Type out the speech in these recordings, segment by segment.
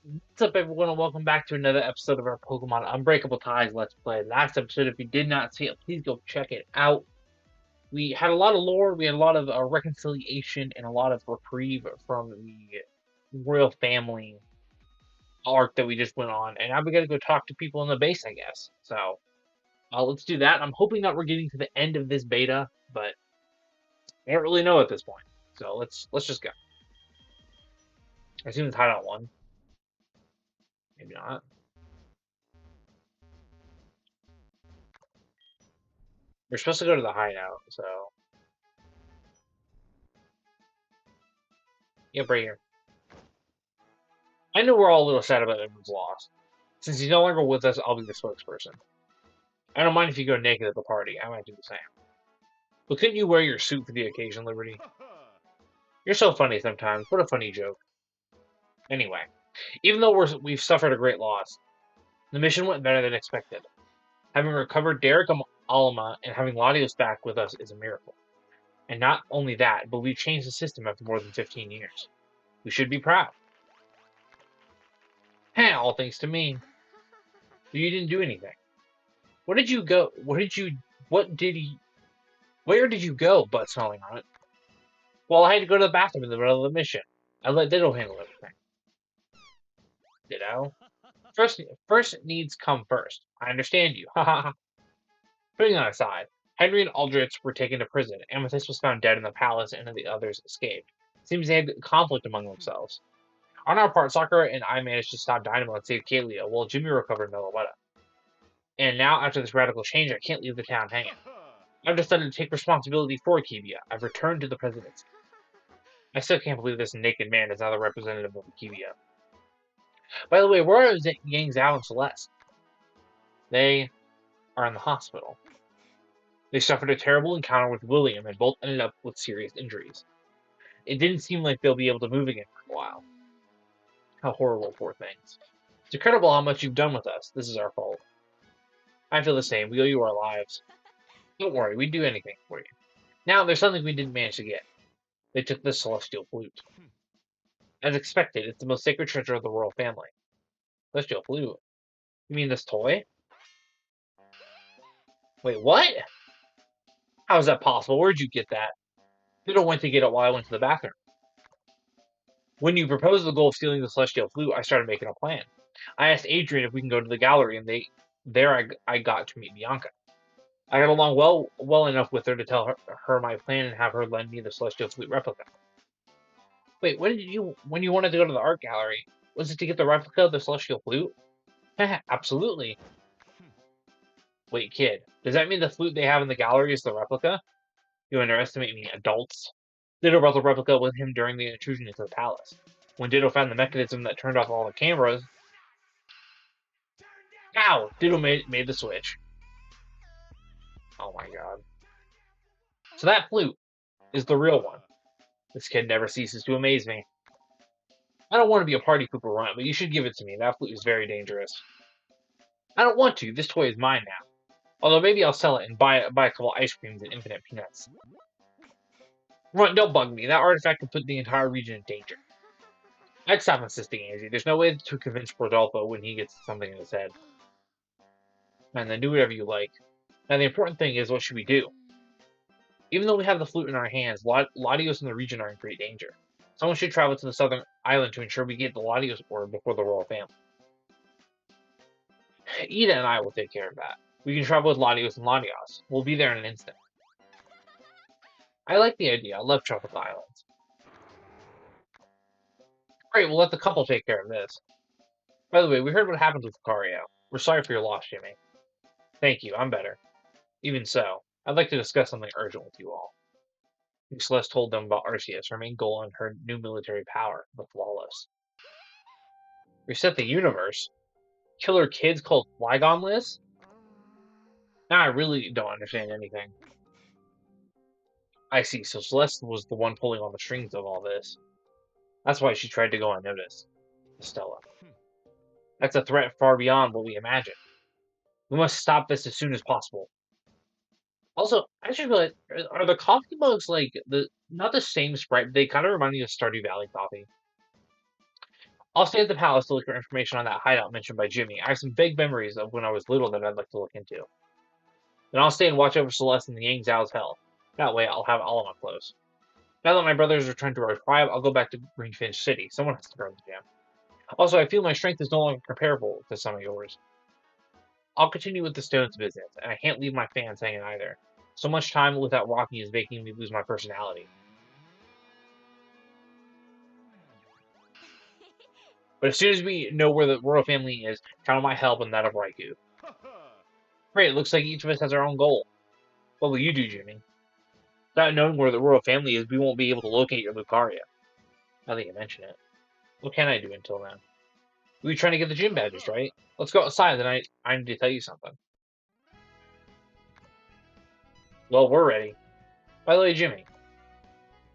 What's up, everyone, and welcome back to another episode of our Pokemon Unbreakable Ties Let's Play. Last episode, if you did not see it, please go check it out. We had a lot of lore, we had a lot of reconciliation, and a lot of reprieve from the royal family arc that we just went on, and now we gotta go talk to people in the base, I guess. So, let's do that. I'm hoping that we're getting to the end of this beta, but I don't really know at this point. So let's just go. I assume it's Hideout 1. Maybe not. We're supposed to go to the hideout, so... Yep, right here. I know we're all a little sad about Edward's loss. Since he's no longer with us, I'll be the spokesperson. I don't mind if you go naked at the party. I might do the same. But couldn't you wear your suit for the occasion, Liberty? You're so funny sometimes. What a funny joke. Anyway, even though we've suffered a great loss, the mission went better than expected. Having recovered Derek Alma and having Latios back with us is a miracle. And not only that, but we've changed the system after more than 15 years. We should be proud. Heh, all thanks to me. You didn't do anything. Where did you go? Where did you go, butt smelling on it? Well, I had to go to the bathroom in the middle of the mission. I let Ditto handle everything. Ditto? First needs come first. I understand you. Ha ha ha. Putting that aside, Henry and Aldrich were taken to prison. Amethyst was found dead in the palace, and the others escaped. Seems they had conflict among themselves. On our part, Sakura and I managed to stop Dynamo and save Kalia, while Jimmy recovered Meloetta. And now, after this radical change, I can't leave the town hanging. I've decided to take responsibility for Akebia. I've returned to the presidency. I still can't believe this naked man is now the representative of Akebia. By the way, where are Yang Zhao and Celeste? They are in the hospital. They suffered a terrible encounter with William and both ended up with serious injuries. It didn't seem like they'll be able to move again for a while. How horrible, poor things. It's incredible how much you've done with us. This is our fault. I feel the same. We owe you our lives. Don't worry, we'd do anything for you. Now, there's something we didn't manage to get. They took the celestial flute. As expected, it's the most sacred treasure of the royal family. Celestial flute? You mean this toy? Wait, what? How is that possible? Where'd you get that? Fiddle went to get it while I went to the bathroom. When you proposed the goal of stealing the celestial flute, I started making a plan. I asked Adrian if we can go to the gallery, and I got to meet Bianca. I got along well enough with her to tell her my plan and have her lend me the celestial flute replica. Wait, when you wanted to go to the art gallery? Was it to get the replica of the celestial flute? Absolutely. Wait, kid, does that mean the flute they have in the gallery is the replica? You underestimate me, adults. Ditto brought the replica with him during the intrusion into the palace. When Ditto found the mechanism that turned off all the cameras, ow! Ditto made the switch. Oh my god. So that flute is the real one. This kid never ceases to amaze me. I don't want to be a party pooper runt, but you should give it to me. That flute is very dangerous. I don't want to. This toy is mine now. Although maybe I'll sell it and buy a couple ice creams and infinite peanuts. Runt, don't bug me. That artifact could put the entire region in danger. I'd stop insisting, Angie. There's no way to convince Rodolfo when he gets something in his head. And then do whatever you like. Now the important thing is, what should we do? Even though we have the flute in our hands, Latios and the region are in great danger. Someone should travel to the southern island to ensure we get the Latios orb before the royal family. Ida and I will take care of that. We can travel with Latios and Latios. We'll be there in an instant. I like the idea. I love tropical islands. Great, we'll let the couple take care of this. By the way, we heard what happened with Lucario. We're sorry for your loss, Jimmy. Thank you, I'm better. Even so, I'd like to discuss something urgent with you all. Celeste told them about Arceus, her main goal and her new military power, the Flawless. Reset the universe? Killer kids called Flygon Liz? Now I really don't understand anything. I see, so Celeste was the one pulling on the strings of all this. That's why she tried to go unnoticed. Estella. That's a threat far beyond what we imagined. We must stop this as soon as possible. Also, I just realized, are the coffee mugs like not the same sprite? They kind of remind me of Stardew Valley coffee. I'll stay at the palace to look for information on that hideout mentioned by Jimmy. I have some vague memories of when I was little that I'd like to look into. Then I'll stay and watch over Celeste and the Yang Zhao's hell. That way, I'll have all of my clothes. Now that my brothers returned to our tribe, I'll go back to Greenfinch City. Someone has to guard the gem. Also, I feel my strength is no longer comparable to some of yours. I'll continue with the stones business, and I can't leave my fans hanging either. So much time without walking is making me lose my personality. But as soon as we know where the royal family is, count on my help and that of Raikou. Great, it looks like each of us has our own goal. What will you do, Jimmy? Without knowing where the royal family is, we won't be able to locate your Lucaria. Now that you mention it. What can I do until then? We're trying to get the gym badges, right? Let's go outside, then I need to tell you something. Well, we're ready. By the way, Jimmy,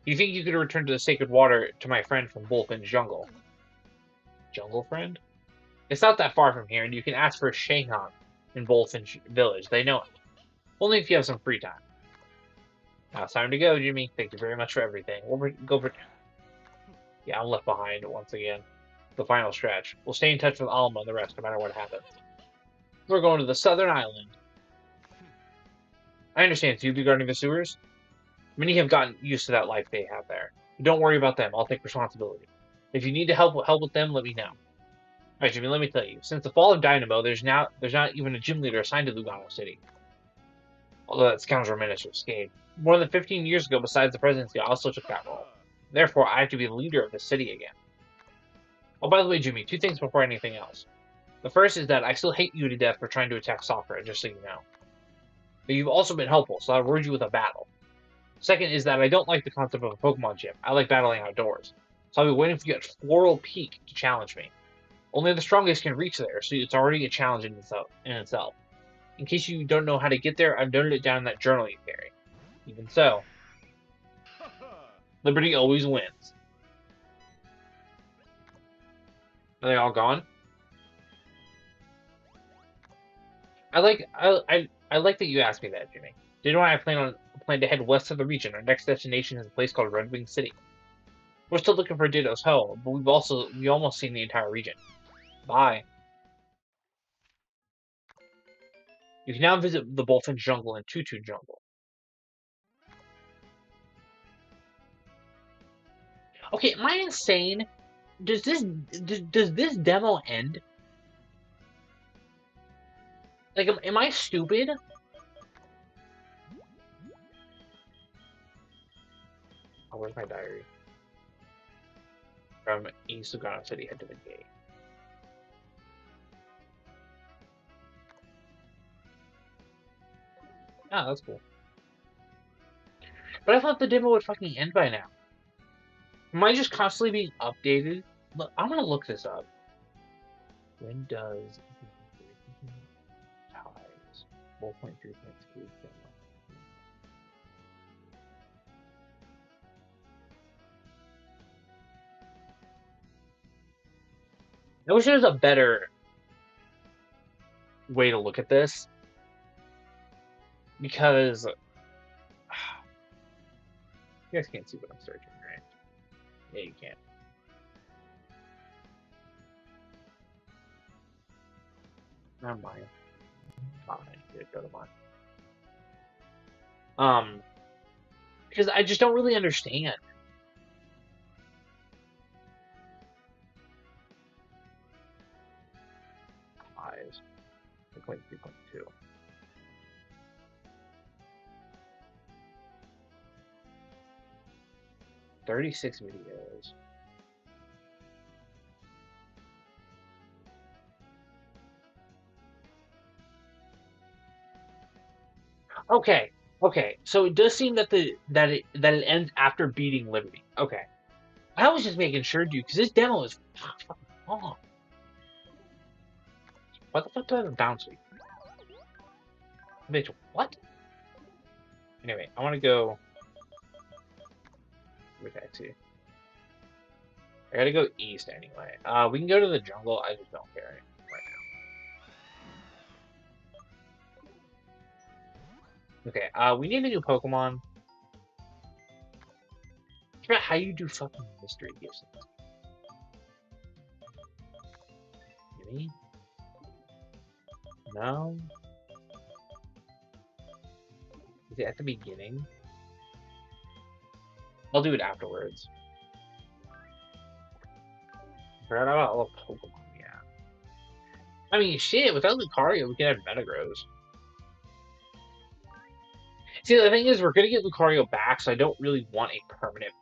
you think you could return to the sacred water to my friend from Bullfinch Jungle? Jungle friend? It's not that far from here, and you can ask for Shahan in Bullfinch Village. They know it. Only if you have some free time. Now it's time to go, Jimmy. Thank you very much for everything. We'll go for... Yeah, I'm left behind once again. The final stretch. We'll stay in touch with Alma and the rest, no matter what happens. We're going to the southern island. I understand. So you'll be guarding the sewers? Many have gotten used to that life they have there. But don't worry about them. I'll take responsibility. If you need to help with them, let me know. Alright, Jimmy, let me tell you. Since the fall of Dynamo, there's not even a gym leader assigned to Lugano City. Although that scoundrel managed to escape. More than 15 years ago, besides the presidency, I also took that role. Therefore, I have to be the leader of the city again. Oh, by the way, Jimmy, 2 things before anything else. The first is that I still hate you to death for trying to attack Sakura, just so you know. But you've also been helpful, so I'll reward you with a battle. Second is that I don't like the concept of a Pokemon gym. I like battling outdoors. So I'll be waiting for you at Floral Peak to challenge me. Only the strongest can reach there, so it's already a challenge in itself. In case you don't know how to get there, I've noted it down in that journal you carry. Even so, Liberty always wins. Are they all gone? I like that you asked me that, Jimmy. Did you know I plan to head west of the region? Our next destination is a place called Red Wing City. We're still looking for Ditto's home, but we almost seen the entire region. Bye. You can now visit the Bullfinch Jungle and Tutu Jungle. Okay, am I insane? Does this demo end? Like, am I stupid? Oh, where's my diary? From East Lugano City, head to the gate. Ah, that's cool. But I thought the demo would fucking end by now. Am I just constantly being updated? Look, I'm gonna look this up. When does ties 4.3.2 I wish there was a better way to look at this, because you guys can't see what I'm searching, right? Yeah, you can't. Never mind. Fine, go to mine. Because I just don't really understand. Eyes. 3.2. 36 videos. Okay, okay. So it does seem that it ends after beating Liberty. Okay. I was just making sure, dude, because this demo is fucking long. What the fuck do I have a bounce week? Bitch, what? Anyway, I want to go with taxi. I gotta go east anyway. We can go to the jungle. I just don't care right now. Okay, we need a new Pokemon. I forgot how you do fucking mystery gifts. Jimmy? No? Is it at the beginning? I'll do it afterwards. Forgot about all the Pokemon we have. I mean, shit, without Lucario, we can have Metagross. See, the thing is, we're gonna get Lucario back, so I don't really want a permanent.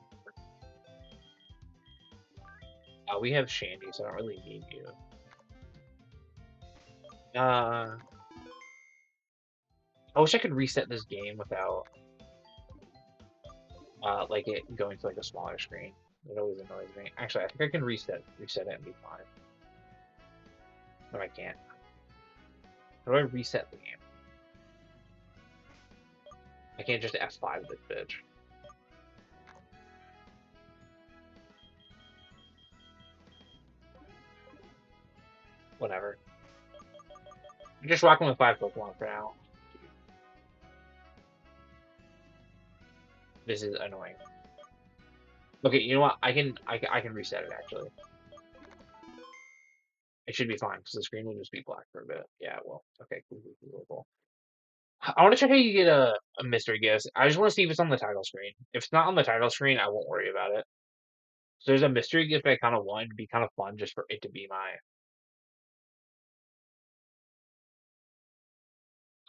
We have Shandy, so I don't really need you. I wish I could reset this game without, like it going to like a smaller screen. It always annoys me. Actually, I think I can reset it and be fine. No, I can't. How do I reset the game? I can't just F5 this bitch. Whatever. I'm just rocking with 5 Pokemon for now. This is annoying. Okay, you know what? I can reset it actually. It should be fine because the screen will just be black for a bit. Yeah, well, okay, cool. I want to check how you get a mystery gift. I just want to see if it's on the title screen. If it's not on the title screen, I won't worry about it. So there's a mystery gift I kind of want. It'd be kind of fun just for it to be my.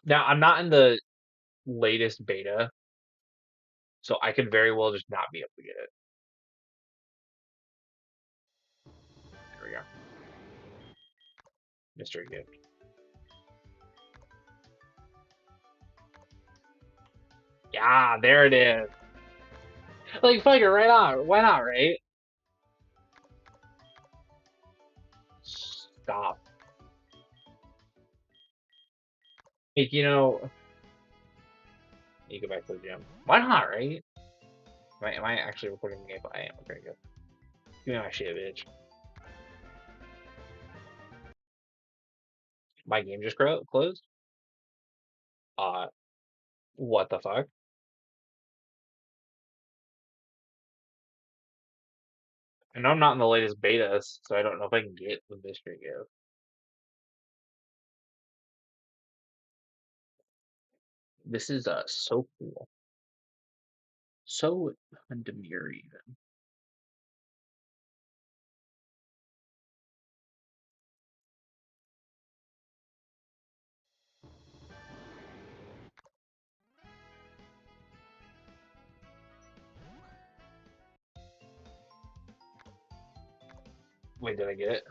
Now I'm not in the latest beta, so I could very well just not be able to get it. There we go. Mystery gift. Yeah, there it is. Like, fuck it, right on. Why not, right? Stop. Like, you go back to the gym. Why not, right? Am I actually recording the game? I am. Okay, good. Give me my shit, bitch. My game just closed? Uh, what the fuck? And I'm not in the latest betas, so I don't know if I can get the mystery gift. This is so cool. So demure even. Wait, did I get it?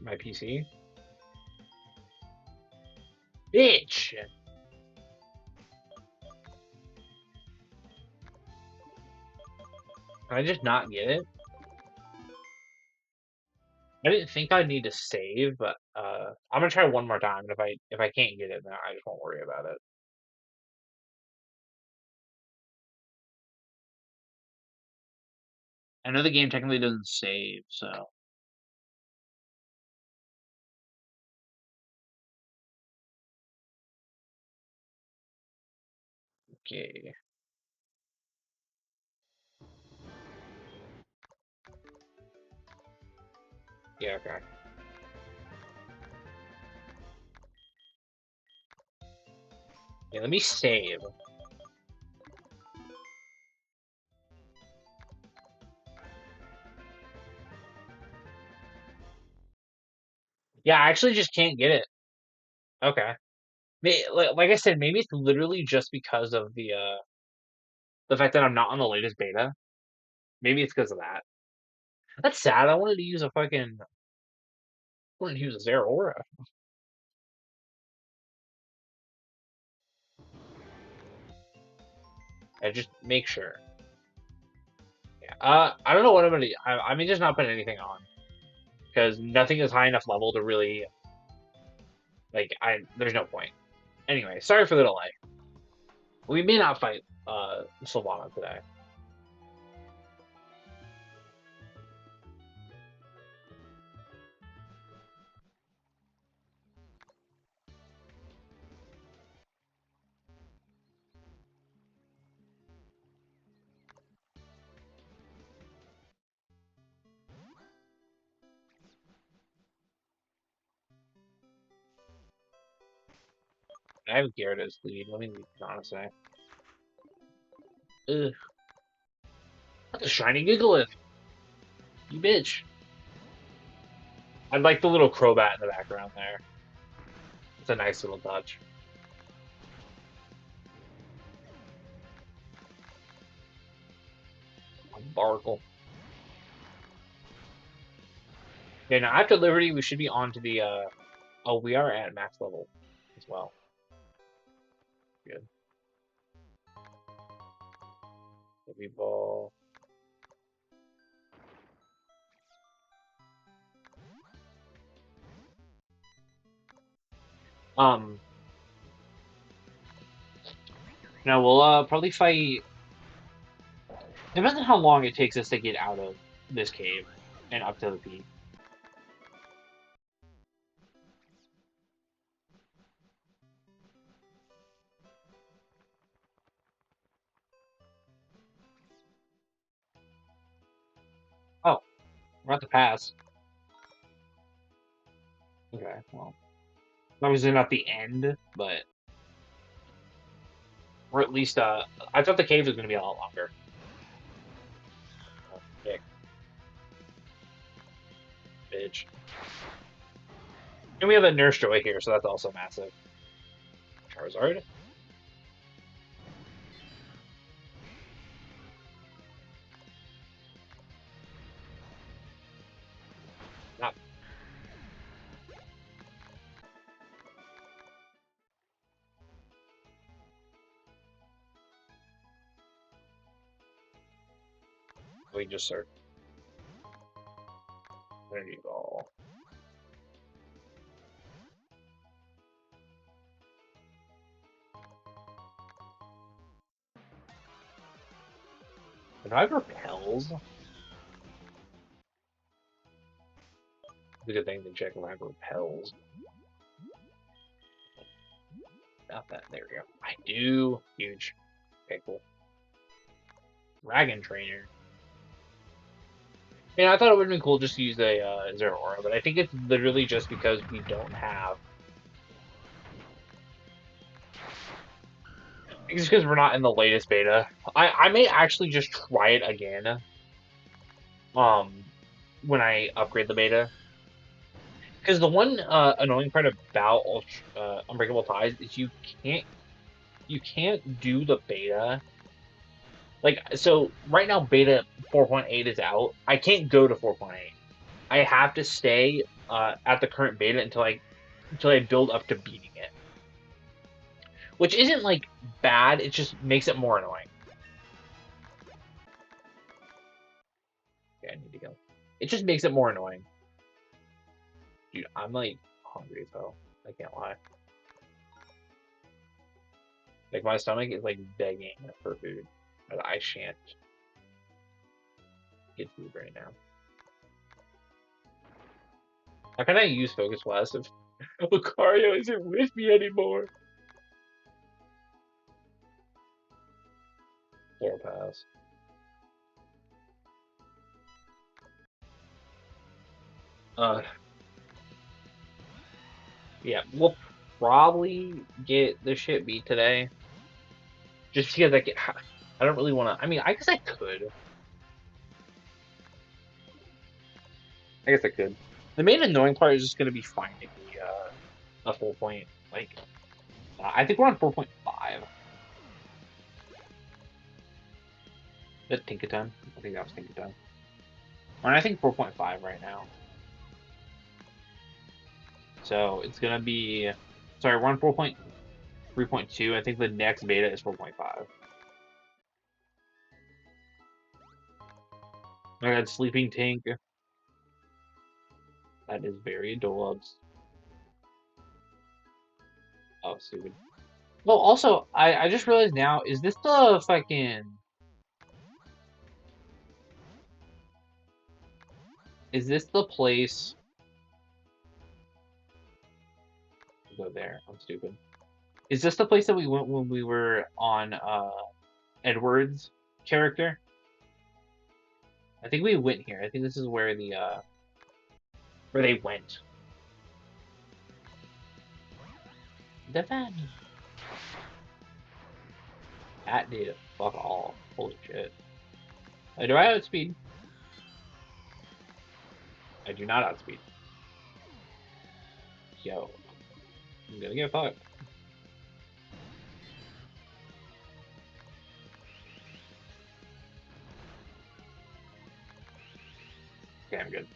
My PC? Bitch! Can I just not get it? I didn't think I'd need to save, but I'm gonna try one more time. And if I can't get it, then I just won't worry about it. I know the game technically doesn't save, so okay. Yeah, okay. Yeah, let me save. Yeah, I actually just can't get it. Okay. Like I said, maybe it's literally just because of the fact that I'm not on the latest beta. Maybe it's because of that. That's sad. I wanted to use a fucking. I wanted to use a Zeraora. I just make sure. Yeah. I don't know what I'm gonna. I may just not put anything on because nothing is high enough level to really like. There's no point. Anyway, sorry for the delay. We may not fight Sylvana today. I have Gyarados lead. Let me be honest. Ugh, that's a shiny Gigalith. You bitch. I like the little Crobat in the background there. It's a nice little touch. Barkle. Okay, now after Liberty, we should be on to the. Oh, we are at max level as well. Good. Heavy ball. Um. Now we'll probably fight. Depends on how long it takes us to get out of this cave and up to the peak. Oh, we're at the pass. Okay, well, obviously not the end, but we're at least. I thought the cave was going to be a lot longer. Dick, bitch. And we have a Nurse Joy here, so that's also massive. Charizard. Not. We just start. There you go. If I repels, it's a good thing to check if I repels. About that. There we go. I do. Huge. Okay, cool. Dragon Trainer. Yeah, I thought it would have been cool just to use a Zero Aura, but I think it's literally just because we don't have. It's because we're not in the latest beta. I may actually just try it again. When I upgrade the beta, because the one annoying part about Unbreakable Ties is you can't do the beta. Like, so right now beta 4.8 is out. I can't go to 4.8. I have to stay at the current beta until I build up to beating it. Which isn't like bad, it just makes it more annoying. Okay, I need to go. It just makes it more annoying. Dude, I'm like hungry as hell. I can't lie. Like my stomach is like begging for food. But I shan't get food right now. How can I use Focus Blast if Lucario isn't with me anymore? Throw pass. Uh, yeah, we'll probably get the shit beat today. Just because I don't really want to. I mean, I guess I could. I guess I could. The main annoying part is just going to be finding a full point. Like, I think we're on 4.5. That Tinkaton? I think that was Tinkaton. Or I think 4.5 right now. So it's gonna be. Sorry, we're on 4.3.2. I think the next beta is 4.5. I got Sleeping Tank. That is very adorable. Oh, stupid. Well, also, I just realized now, is this the fucking. Is this the place. Go there. I'm stupid. Is this the place that we went when we were on Edward's character? I think we went here. I think this is where where they went. Defend. That did fuck all. Holy shit. Do I outspeed? I do not outspeed. Yo, I'm gonna get fucked. Okay, I'm good.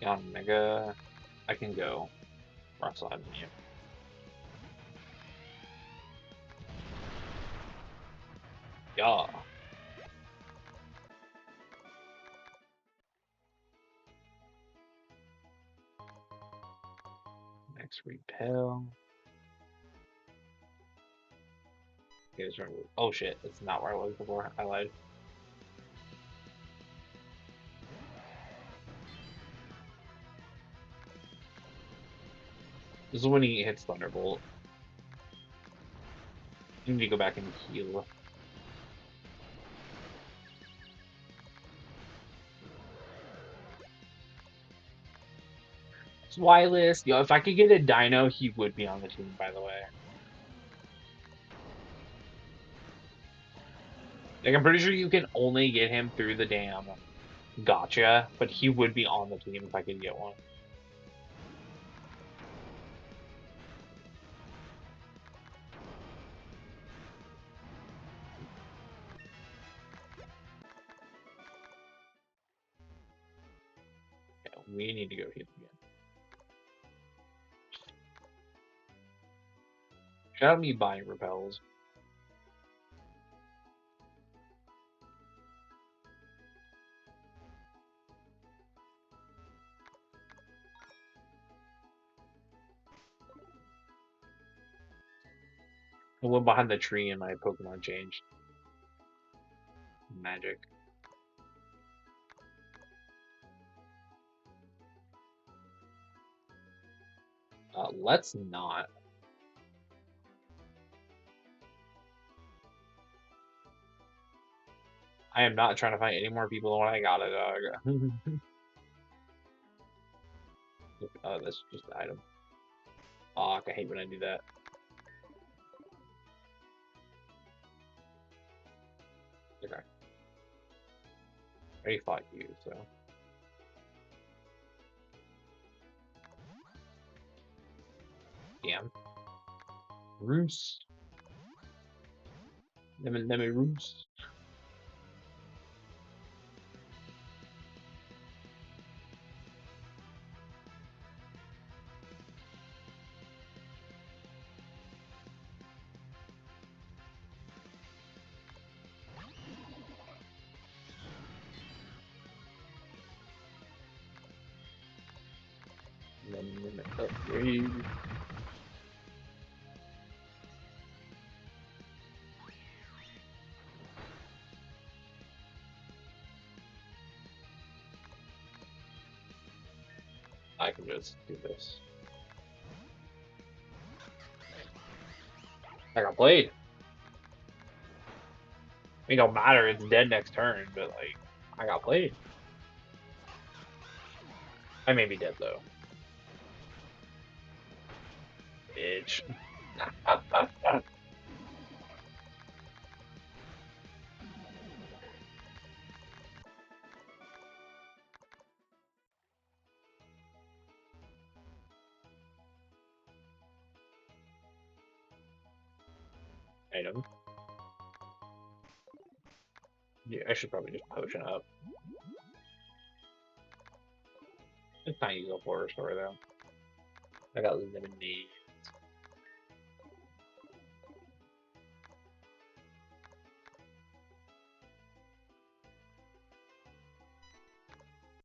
Yeah, Mega. I can go. Rock Slide on you. Yeah. Next repel. Oh shit, that's not where I was before. I lied. This is when he hits Thunderbolt. You need to go back and heal. Swilus. Yo, if I could get a Dino, he would be on the team, by the way. Like, I'm pretty sure you can only get him through the damn gotcha, but he would be on the team if I could get one. Yeah, we need to go heal again. Shout out me buying repels. I went behind the tree and my Pokemon changed. Magic. Let's not. I am not trying to find any more people than what I got, dog. Oh, that's just the item. Fuck, I hate when I do that. Okay. I already fought you, so. Damn. Roost. Let me roost. Let me upgrade. I can just do this. I got played. It don't matter, it's dead next turn, but like, I got played. I may be dead though. Bitch. Item. Yeah, I should probably just potion up. It's not use a horror story though. I got lemonade.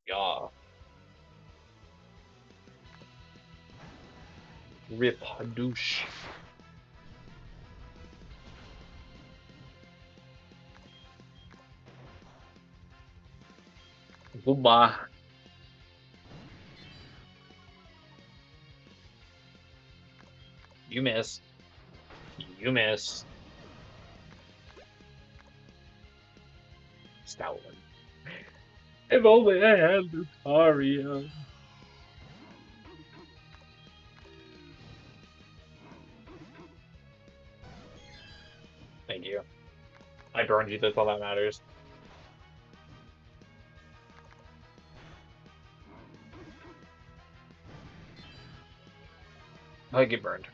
Yeah. Rip douche. Goodbye. You miss. You miss. Stoutland. If only I had Lucario. I burned you, that's all that matters. I get burned.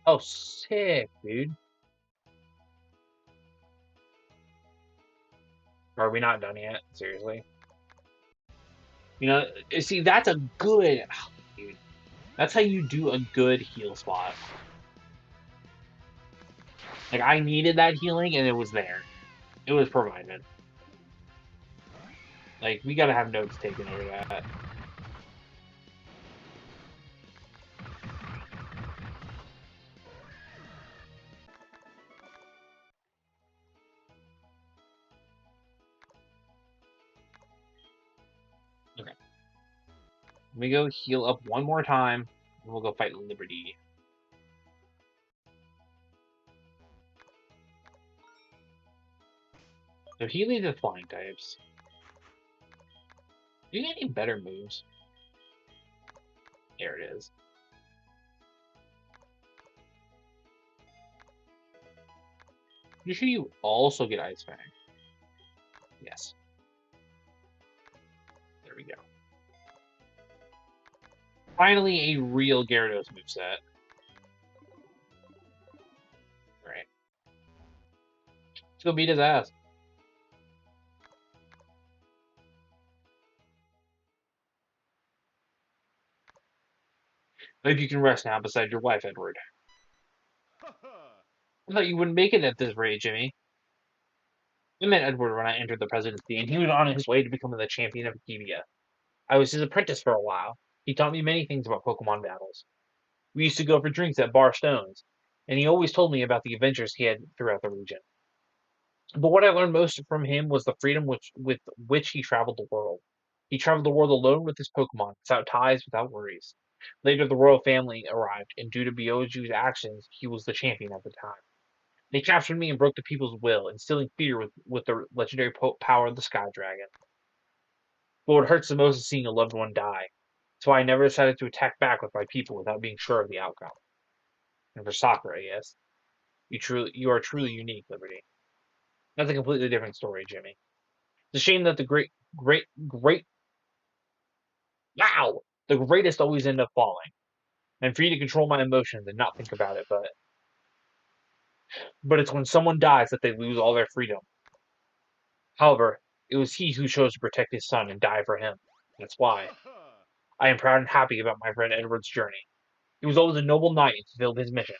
Oh, sick, dude. Are we not done yet? Seriously? You know, see, that's a good, dude. That's how you do a good heal spot. Like, I needed that healing, and it was there. It was provided. Like, we gotta have notes taken over that. Okay. Let me go heal up one more time, and we'll go fight Liberty. So he leads with flying types. Do you get any better moves? There it is. You sure you also get Ice Fang? Yes. There we go. Finally, a real Gyarados moveset. Alright. Let's go beat his ass. Maybe you can rest now beside your wife, Edward. I thought you wouldn't make it at this rate, Jimmy. I met Edward when I entered the presidency, and he was on his way to becoming the champion of Akivia. I was his apprentice for a while. He taught me many things about Pokemon battles. We used to go for drinks at Bar Stones, and he always told me about the adventures he had throughout the region. But what I learned most from him was the freedom with which he traveled the world. He traveled the world alone with his Pokemon, without ties, without worries. Later, the royal family arrived, and due to Byoju's actions, he was the champion at the time. They captured me and broke the people's will, instilling fear with the legendary power of the Sky Dragon. But what hurts the most is seeing a loved one die. So I never decided to attack back with my people without being sure of the outcome. And for Sakura, yes, you are truly unique, Liberty. That's a completely different story, Jimmy. It's a shame that the great, wow, the greatest always end up falling. I'm free to control my emotions and not think about it, but it's when someone dies that they lose all their freedom. However, it was he who chose to protect his son and die for him. That's why I am proud and happy about my friend Edward's journey. He was always a noble knight and fulfilled his mission.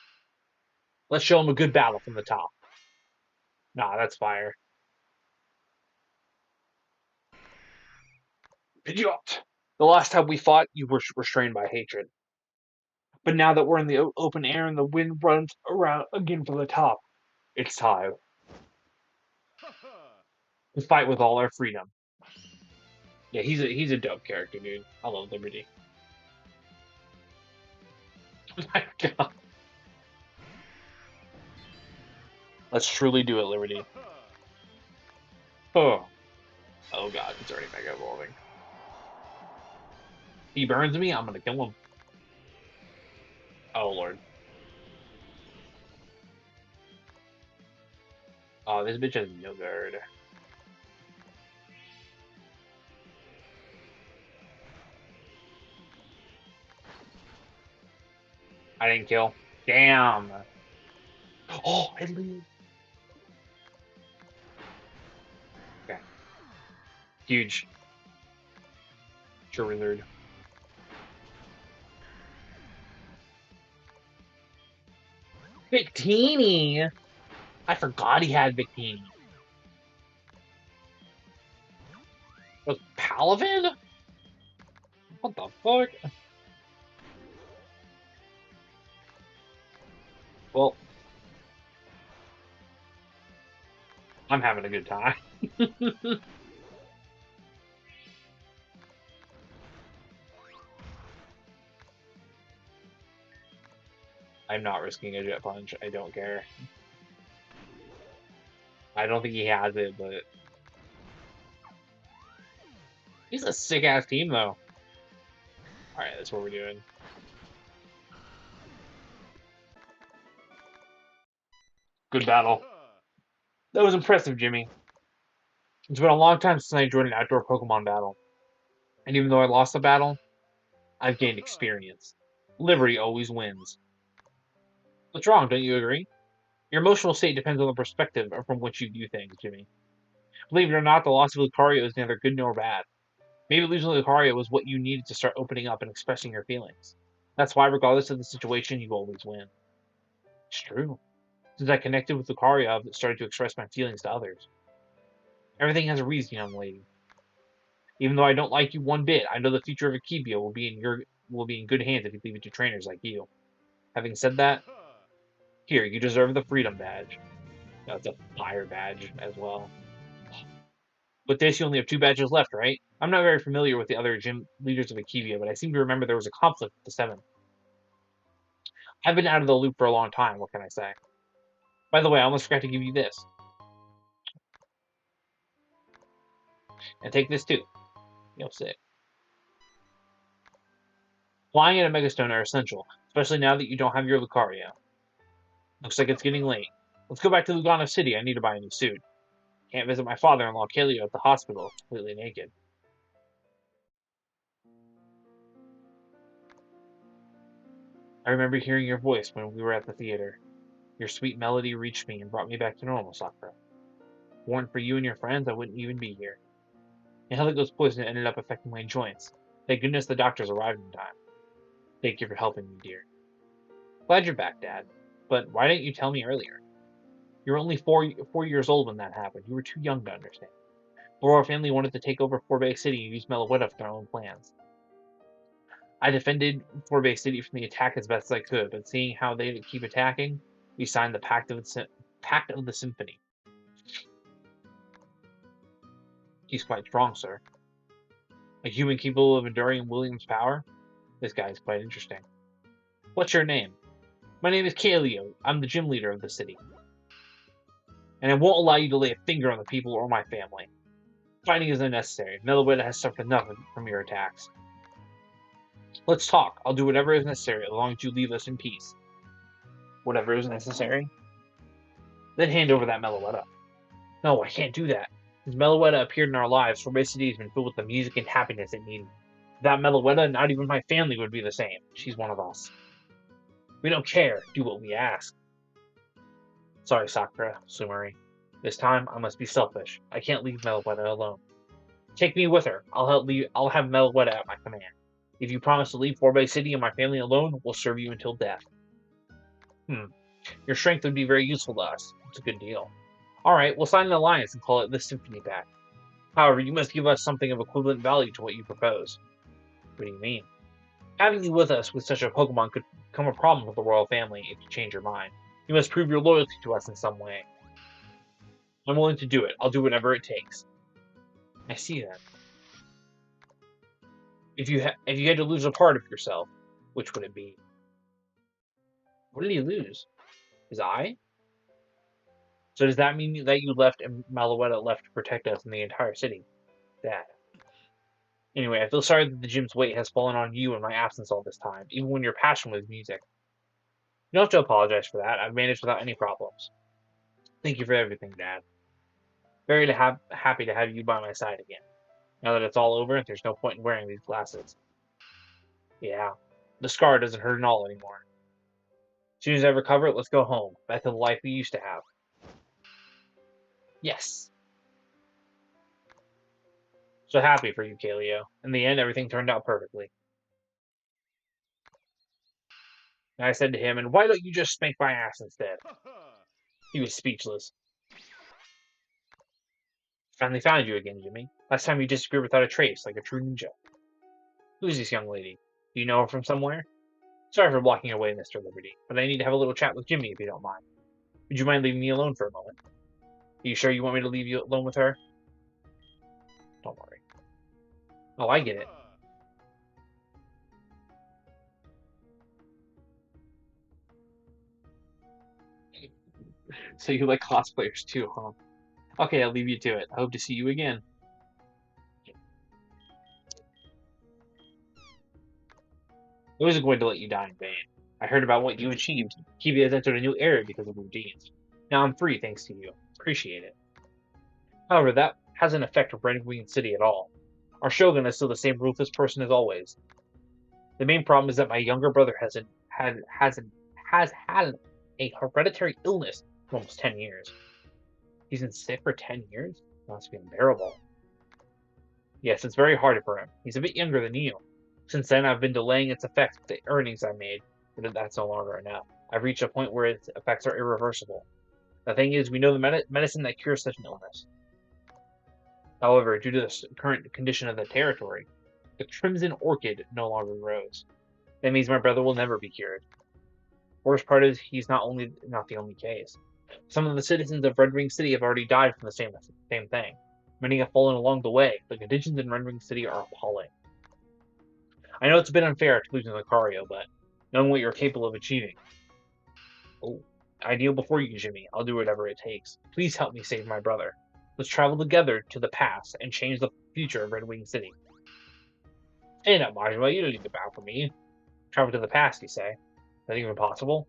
Let's show him a good battle from the top. Nah, that's fire. Idiot! The last time we fought, you were restrained by hatred. But now that we're in the open air and the wind runs around again from the top, it's time to fight with all our freedom. Yeah, he's a dope character, dude. I love Liberty. Oh my God. Let's truly do it, Liberty. Oh, oh God, it's already mega evolving. He burns me, I'm gonna kill him. Oh Lord. Oh, this bitch has no guard. I didn't kill. Damn. Oh, I leave. Okay. Huge. Charizard. Victini! I forgot he had Victini. Was Palavan? What the fuck? Well, I'm having a good time. I'm not risking a jet punch. I don't care. I don't think he has it, but he's a sick ass team though. All right, that's what we're doing. Good battle. That was impressive, Jimmy. It's been a long time since I joined an outdoor Pokemon battle, and even though I lost the battle, I've gained experience. Liberty always wins. What's wrong? Don't you agree? Your emotional state depends on the perspective from which you view things, Jimmy. Believe it or not, the loss of Lucario is neither good nor bad. Maybe losing Lucario was what you needed to start opening up and expressing your feelings. That's why, regardless of the situation, you always win. It's true. Since I connected with Lucario, I've started to express my feelings to others. Everything has a reason, young lady. Even though I don't like you one bit, I know the future of Akibia will be in good hands if you leave it to trainers like you. Having said that, here, you deserve the Freedom Badge. That's a fire badge as well. With this, you only have two badges left, right? I'm not very familiar with the other gym leaders of Akivia, but I seem to remember there was a conflict with the Seven. I've been out of the loop for a long time, what can I say? By the way, I almost forgot to give you this. And take this too. You'll see. Flying and a Megastone are essential, especially now that you don't have your Lucario. Looks like it's getting late. Let's go back to Lugano City. I need to buy a new suit. Can't visit my father-in-law, Kaleo, at the hospital, completely naked. I remember hearing your voice when we were at the theater. Your sweet melody reached me and brought me back to normal, Sakura. If it weren't for you and your friends, I wouldn't even be here. Angelico's poison ended up affecting my joints. Thank goodness the doctors arrived in time. Thank you for helping me, dear. Glad you're back, Dad. But why didn't you tell me earlier? You were only four years old when that happened. You were too young to understand. The royal family wanted to take over Forbay City and use Meloetta for their own plans. I defended Forbay City from the attack as best as I could, but seeing how they'd keep attacking, we signed the Pact of the Symphony. He's quite strong, sir. A human capable of enduring William's power? This guy is quite interesting. What's your name? My name is Kaleo. I'm the gym leader of the city. And I won't allow you to lay a finger on the people or my family. Fighting is unnecessary. Meloetta has suffered enough from your attacks. Let's talk. I'll do whatever is necessary as long as you leave us in peace. Whatever is necessary? Then hand over that Meloetta. No, I can't do that. Since Meloetta appeared in our lives, Forbay City has been filled with the music and happiness it needed. Without Meloetta, not even my family would be the same. She's one of us. We don't care. Do what we ask. Sorry, Sakura, Sumari. This time, I must be selfish. I can't leave Meloetta alone. Take me with her. I'll have Meloetta at my command. If you promise to leave Forbay City and my family alone, we'll serve you until death. Your strength would be very useful to us. It's a good deal. Alright, we'll sign an alliance and call it the Symphony Pact. However, you must give us something of equivalent value to what you propose. What do you mean? Having you with us with such a Pokemon could become a problem with the royal family if you change your mind. You must prove your loyalty to us in some way. I'm willing to do it. I'll do whatever it takes. I see that. If you had to lose a part of yourself, which would it be? What did he lose? His eye? So does that mean that you left and Malouetta left to protect us in the entire city? Dad. Anyway, I feel sorry that the gym's weight has fallen on you in my absence all this time, even when your passion was music. You don't have to apologize for that. I've managed without any problems. Thank you for everything, Dad. Very happy to have you by my side again. Now that it's all over, there's no point in wearing these glasses. Yeah, the scar doesn't hurt at all anymore. As soon as I recover, let's go home, back to the life we used to have. Yes. So happy for you, Kaleo. In the end, everything turned out perfectly. And I said to him, and why don't you just spank my ass instead? He was speechless. Finally found you again, Jimmy. Last time you disappeared without a trace, like a true ninja. Who's this young lady? Do you know her from somewhere? Sorry for blocking your way, Mr. Liberty, but I need to have a little chat with Jimmy if you don't mind. Would you mind leaving me alone for a moment? Are you sure you want me to leave you alone with her? Don't worry. Oh, I get it. So you like cosplayers too, huh? Okay, I'll leave you to it. I hope to see you again. I wasn't going to let you die in vain. I heard about what you achieved. Kibi has entered a new era because of your deeds. Now I'm free thanks to you. Appreciate it. However, that hasn't affected Red Wing City at all. Our shogun is still the same ruthless person as always. The main problem is that my younger brother has had a hereditary illness for almost 10 years. He's been sick for 10 years? That must be unbearable. Yes, it's very hard for him. He's a bit younger than you. Since then, I've been delaying its effects with the earnings I made, but that's no longer enough. I've reached a point where its effects are irreversible. The thing is, we know the medicine that cures such an illness. However, due to the current condition of the territory, the Crimson Orchid no longer grows. That means my brother will never be cured. Worst part is, he's not the only case. Some of the citizens of Red Ring City have already died from the same thing. Many have fallen along the way. The conditions in Red Ring City are appalling. I know it's a bit unfair to losing Lucario, but knowing what you're capable of achieving. Oh, I kneel before you, Jimmy. I'll do whatever it takes. Please help me save my brother. Let's travel together to the past and change the future of Red Wing City. Hey now, Majima, you don't need to bow for me. Travel to the past, you say? Is that even possible?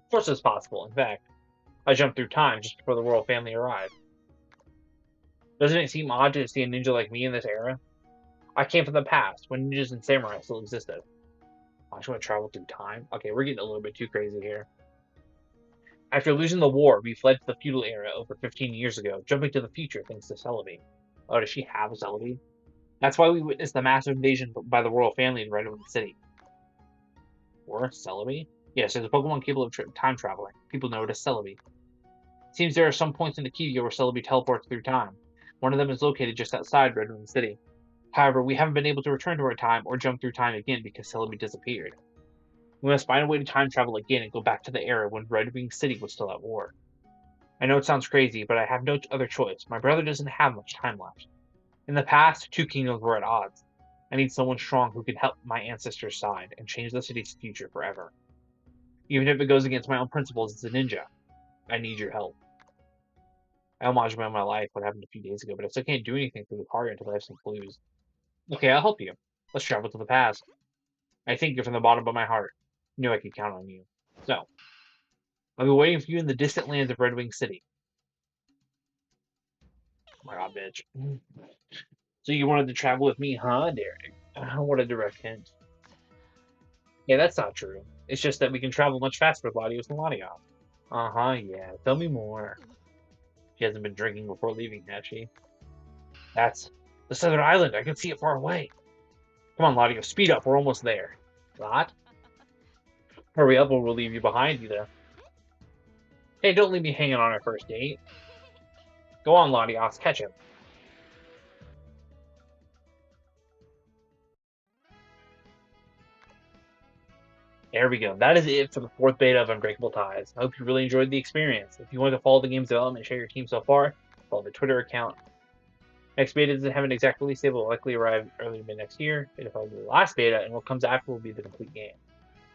Of course it's possible. In fact, I jumped through time just before the royal family arrived. Doesn't it seem odd to see a ninja like me in this era? I came from the past, when ninjas and samurai still existed. I just want to travel through time? Okay, we're getting a little bit too crazy here. After losing the war, we fled to the feudal era over 15 years ago, jumping to the future thanks to Celebi. Oh, does she have a Celebi? That's why we witnessed the massive invasion by the royal family in Redwood City. Or Celebi? Yes, there's a Pokemon capable of time traveling. People know it as Celebi. Seems there are some points in Akivia where Celebi teleports through time. One of them is located just outside Redwood City. However, we haven't been able to return to our time or jump through time again because Celebi disappeared. We must find a way to time travel again and go back to the era when Red Wing City was still at war. I know it sounds crazy, but I have no other choice. My brother doesn't have much time left. In the past, two kingdoms were at odds. I need someone strong who can help my ancestors' side and change the city's future forever. Even if it goes against my own principles as a ninja, I need your help. I homage my life what happened a few days ago, but I still can't do anything for Lucario until I have some clues. Okay, I'll help you. Let's travel to the past. I thank you from the bottom of my heart. I knew I could count on you. So, I'll be waiting for you in the distant lands of Red Wing City. Oh my god, bitch. So you wanted to travel with me, huh, Derek? What a direct hint. Yeah, that's not true. It's just that we can travel much faster with Latios and Latios. Uh-huh, yeah. Tell me more. She hasn't been drinking before leaving, has she? That's the southern island. I can see it far away. Come on, Latios, speed up. We're almost there. Lot? Hurry up or we'll leave you behind, you there. Hey, don't leave me hanging on our first date. Go on, Latios, catch him. There we go. That is it for the fourth beta of Unbreakable Ties. I hope you really enjoyed the experience. If you want to follow the game's development and share your team so far, follow the Twitter account. Next beta doesn't have an exact release date, but will likely arrive early mid next year. It'll probably be the last beta, and what comes after will be the complete game.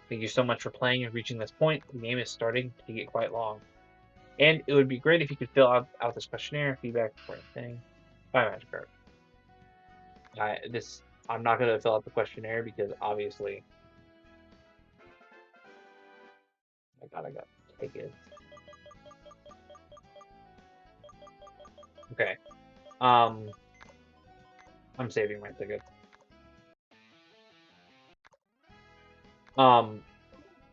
Thank you so much for playing and reaching this point. The game is starting to get quite long. And it would be great if you could fill out this questionnaire, feedback for anything. Bye, Magic Card. I'm not going to fill out the questionnaire because obviously I got tickets. Okay. I'm saving my tickets.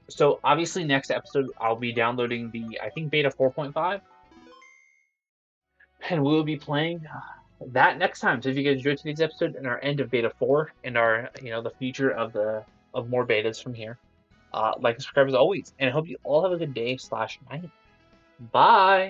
So obviously next episode I'll be downloading the I think beta 4.5, and we'll be playing that next time. So if you guys enjoyed today's episode and our end of beta 4 and our the future of more betas from here, like and subscribe as always, and I hope you all have a good day/night. Bye.